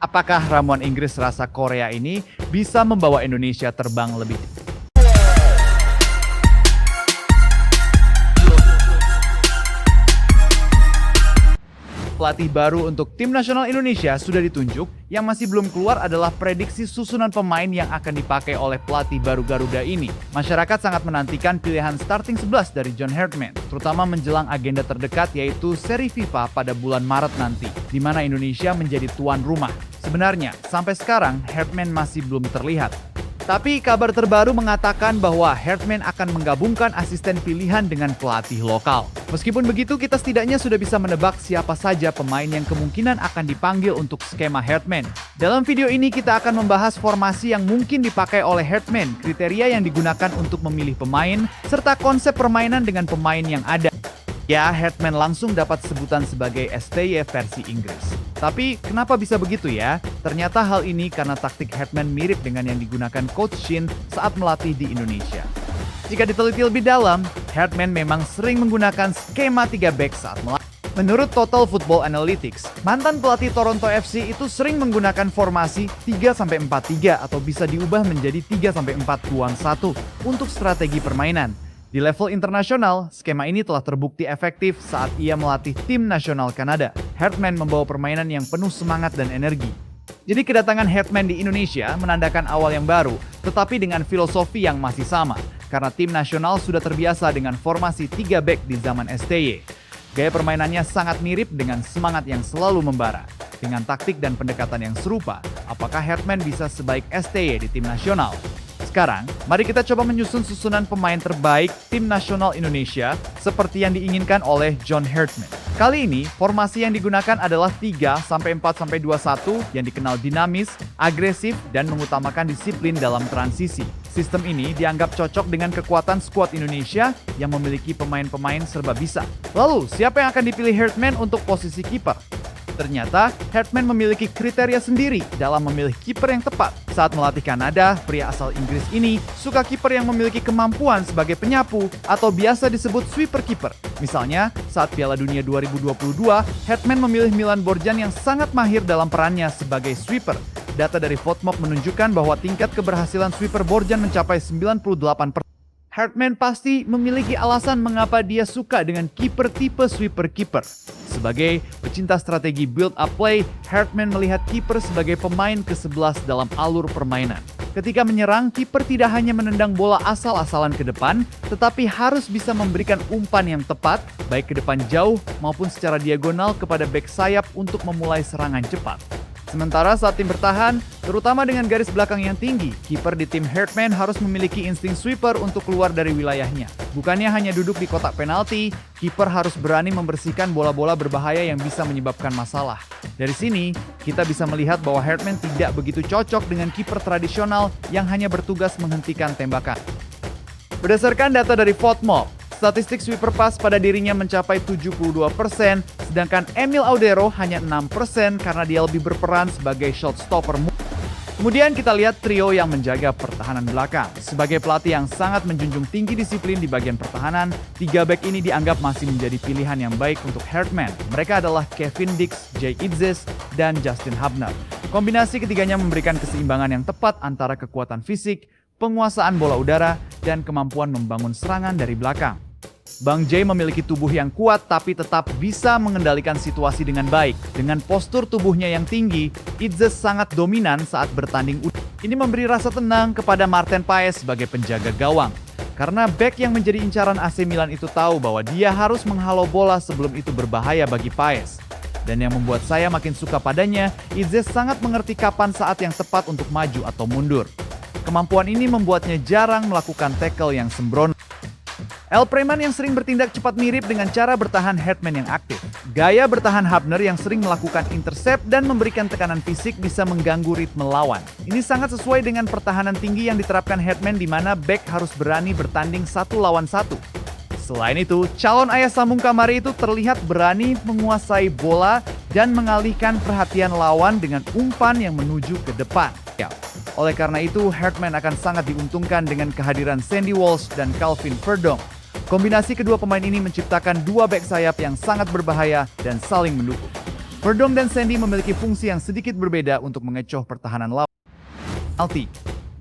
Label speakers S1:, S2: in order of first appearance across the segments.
S1: Apakah ramuan Inggris rasa Korea ini bisa membawa Indonesia terbang lebih? Pelatih baru untuk tim nasional Indonesia sudah ditunjuk. Yang masih belum keluar adalah prediksi susunan pemain yang akan dipakai oleh pelatih baru Garuda ini. Masyarakat sangat menantikan pilihan starting 11 dari John Herdman, terutama menjelang agenda terdekat yaitu seri FIFA pada bulan Maret nanti, di mana Indonesia menjadi tuan rumah. Sebenarnya, sampai sekarang Herdman masih belum terlihat. Tapi kabar terbaru mengatakan bahwa Herdman akan menggabungkan asisten pilihan dengan pelatih lokal. Meskipun begitu, kita setidaknya sudah bisa menebak siapa saja pemain yang kemungkinan akan dipanggil untuk skema Herdman. Dalam video ini kita akan membahas formasi yang mungkin dipakai oleh Herdman, kriteria yang digunakan untuk memilih pemain, serta konsep permainan dengan pemain yang ada. Ya, Herdman langsung dapat sebutan sebagai STY versi Inggris. Tapi kenapa bisa begitu ya? Ternyata hal ini karena taktik Herdman mirip dengan yang digunakan Coach Shin saat melatih di Indonesia. Jika diteliti lebih dalam, Herdman memang sering menggunakan skema 3 back saat melatih. Menurut Total Football Analytics, mantan pelatih Toronto FC itu sering menggunakan formasi 3-4-3 atau bisa diubah menjadi 3-4-2-1 untuk strategi permainan. Di level internasional, skema ini telah terbukti efektif saat ia melatih tim nasional Kanada. Herdman membawa permainan yang penuh semangat dan energi. Jadi kedatangan Herdman di Indonesia menandakan awal yang baru, tetapi dengan filosofi yang masih sama, karena tim nasional sudah terbiasa dengan formasi 3 back di zaman STY. Gaya permainannya sangat mirip dengan semangat yang selalu membara. Dengan taktik dan pendekatan yang serupa, apakah Herdman bisa sebaik STY di tim nasional? Sekarang, mari kita coba menyusun susunan pemain terbaik tim nasional Indonesia seperti yang diinginkan oleh John Herdman. Kali ini, formasi yang digunakan adalah 3-4-2-1 yang dikenal dinamis, agresif, dan mengutamakan disiplin dalam transisi. Sistem ini dianggap cocok dengan kekuatan skuad Indonesia yang memiliki pemain-pemain serba bisa. Lalu, siapa yang akan dipilih Herdman untuk posisi kiper? Ternyata, Herdman memiliki kriteria sendiri dalam memilih kiper yang tepat. Saat melatih Kanada, pria asal Inggris ini suka kiper yang memiliki kemampuan sebagai penyapu atau biasa disebut sweeper kiper. Misalnya, saat Piala Dunia 2022, Herdman memilih Milan Borjan yang sangat mahir dalam perannya sebagai sweeper. Data dari Fotmob menunjukkan bahwa tingkat keberhasilan sweeper Borjan mencapai 98%. Herdman pasti memiliki alasan mengapa dia suka dengan kiper tipe sweeper kiper. Sebagai pecinta strategi build-up play, Herdman melihat kiper sebagai pemain ke-11 dalam alur permainan. Ketika menyerang, kiper tidak hanya menendang bola asal-asalan ke depan, tetapi harus bisa memberikan umpan yang tepat, baik ke depan jauh maupun secara diagonal kepada bek sayap untuk memulai serangan cepat. Sementara saat tim bertahan, terutama dengan garis belakang yang tinggi, kiper di tim Herdman harus memiliki insting sweeper untuk keluar dari wilayahnya. Bukannya hanya duduk di kotak penalti, kiper harus berani membersihkan bola-bola berbahaya yang bisa menyebabkan masalah. Dari sini, kita bisa melihat bahwa Herdman tidak begitu cocok dengan kiper tradisional yang hanya bertugas menghentikan tembakan. Berdasarkan data dari Fotmob, statistik sweeper pass pada dirinya mencapai 72%, sedangkan Emil Audero hanya 6% karena dia lebih berperan sebagai shot stopper. Kemudian kita lihat trio yang menjaga pertahanan belakang. Sebagai pelatih yang sangat menjunjung tinggi disiplin di bagian pertahanan, 3 back ini dianggap masih menjadi pilihan yang baik untuk Herdman. Mereka adalah Kevin Dix, Jay Itzes, dan Justin Hubner. Kombinasi ketiganya memberikan keseimbangan yang tepat antara kekuatan fisik, penguasaan bola udara, dan kemampuan membangun serangan dari belakang. Bang Jay memiliki tubuh yang kuat tapi tetap bisa mengendalikan situasi dengan baik. Dengan postur tubuhnya yang tinggi, Itzes sangat dominan saat bertanding. Ini memberi rasa tenang kepada Marten Paes sebagai penjaga gawang. Karena bek yang menjadi incaran AC Milan itu tahu bahwa dia harus menghalau bola sebelum itu berbahaya bagi Paes. Dan yang membuat saya makin suka padanya, Itzes sangat mengerti kapan saat yang tepat untuk maju atau mundur. Kemampuan ini membuatnya jarang melakukan tackle yang sembrono. El Preman yang sering bertindak cepat mirip dengan cara bertahan Herdman yang aktif. Gaya bertahan Hubner yang sering melakukan intercept dan memberikan tekanan fisik bisa mengganggu ritme lawan. Ini sangat sesuai dengan pertahanan tinggi yang diterapkan Herdman di mana back harus berani bertanding 1 lawan 1. Selain itu, calon ayah sambung kamari itu terlihat berani menguasai bola dan mengalihkan perhatian lawan dengan umpan yang menuju ke depan. Oleh karena itu, Herdman akan sangat diuntungkan dengan kehadiran Sandy Walsh dan Calvin Verdong. Kombinasi kedua pemain ini menciptakan 2 bek sayap yang sangat berbahaya dan saling mendukung. Verdong dan Sandy memiliki fungsi yang sedikit berbeda untuk mengecoh pertahanan lawan.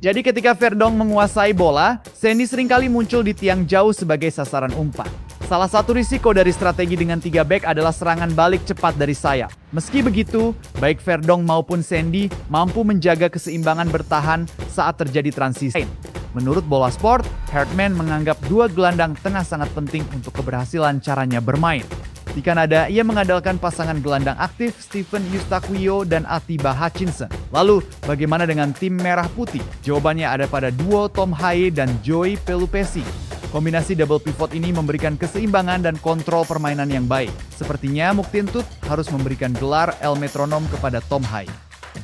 S1: Jadi ketika Verdong menguasai bola, Sandy seringkali muncul di tiang jauh sebagai sasaran umpan. Salah satu risiko dari strategi dengan 3 back adalah serangan balik cepat dari sayap. Meski begitu, baik Verdong maupun Sandy mampu menjaga keseimbangan bertahan saat terjadi transisi. Menurut Bola Sport, Hartman menganggap dua gelandang tengah sangat penting untuk keberhasilan caranya bermain. Di Kanada, ia mengandalkan pasangan gelandang aktif Stephen Eustaquio dan Atiba Hutchinson. Lalu, bagaimana dengan tim Merah Putih? Jawabannya ada pada duo Tom Haye dan Joey Pelupesi. Kombinasi double pivot ini memberikan keseimbangan dan kontrol permainan yang baik. Sepertinya Muktintut harus memberikan gelar El Metronom kepada Tom Haye.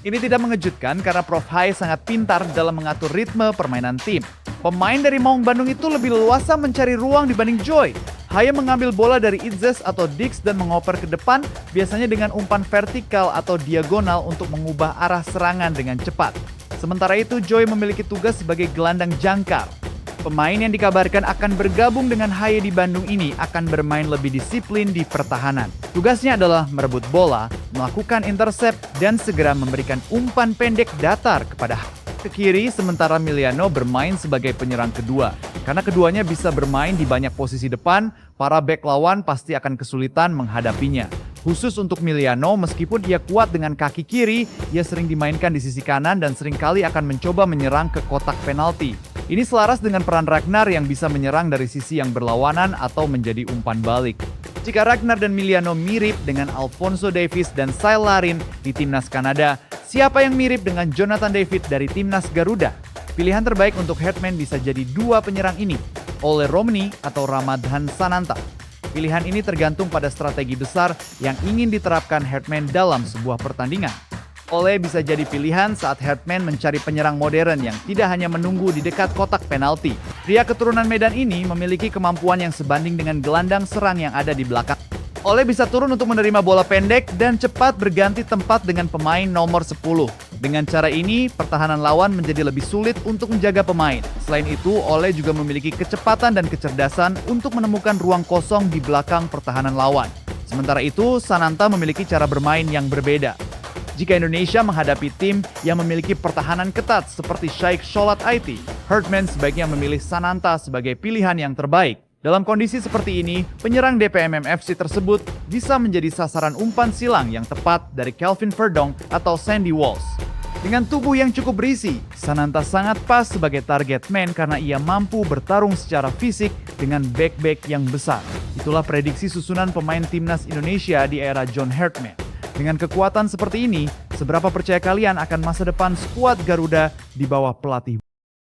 S1: Ini tidak mengejutkan karena Prof Haye sangat pintar dalam mengatur ritme permainan tim. Pemain dari Maung Bandung itu lebih leluasa mencari ruang dibanding Joy. Haye mengambil bola dari Itzes atau Dix dan mengoper ke depan, biasanya dengan umpan vertikal atau diagonal untuk mengubah arah serangan dengan cepat. Sementara itu, Joy memiliki tugas sebagai gelandang jangkar. Pemain yang dikabarkan akan bergabung dengan Haye di Bandung ini akan bermain lebih disiplin di pertahanan. Tugasnya adalah merebut bola, melakukan intercept, dan segera memberikan umpan pendek datar kepada ke kiri, sementara Miliano bermain sebagai penyerang kedua. Karena keduanya bisa bermain di banyak posisi depan, para bek lawan pasti akan kesulitan menghadapinya. Khusus untuk Miliano, meskipun ia kuat dengan kaki kiri, ia sering dimainkan di sisi kanan dan seringkali akan mencoba menyerang ke kotak penalti. Ini selaras dengan peran Ragnar yang bisa menyerang dari sisi yang berlawanan atau menjadi umpan balik. Jika Ragnar dan Miliano mirip dengan Alphonso Davies dan Kyle Larin di timnas Kanada, siapa yang mirip dengan Jonathan David dari timnas Garuda? Pilihan terbaik untuk Hartman bisa jadi dua penyerang ini, Ole Romney atau Ramadhan Sananta. Pilihan ini tergantung pada strategi besar yang ingin diterapkan Hartman dalam sebuah pertandingan. Ole bisa jadi pilihan saat Hartman mencari penyerang modern yang tidak hanya menunggu di dekat kotak penalti. Pria keturunan Medan ini memiliki kemampuan yang sebanding dengan gelandang serang yang ada di belakang. Ole bisa turun untuk menerima bola pendek dan cepat berganti tempat dengan pemain nomor 10. Dengan cara ini, pertahanan lawan menjadi lebih sulit untuk menjaga pemain. Selain itu, Ole juga memiliki kecepatan dan kecerdasan untuk menemukan ruang kosong di belakang pertahanan lawan. Sementara itu, Sananta memiliki cara bermain yang berbeda. Jika Indonesia menghadapi tim yang memiliki pertahanan ketat seperti Shaikh Sholat IT, Hartman sebaiknya memilih Sananta sebagai pilihan yang terbaik. Dalam kondisi seperti ini, penyerang DPMM FC tersebut bisa menjadi sasaran umpan silang yang tepat dari Kelvin Verdong atau Sandy Walsh. Dengan tubuh yang cukup berisi, Sananta sangat pas sebagai target man karena ia mampu bertarung secara fisik dengan back-back yang besar. Itulah prediksi susunan pemain timnas Indonesia di era John Hartman. Dengan kekuatan seperti ini, seberapa percaya kalian akan masa depan skuad Garuda di bawah pelatih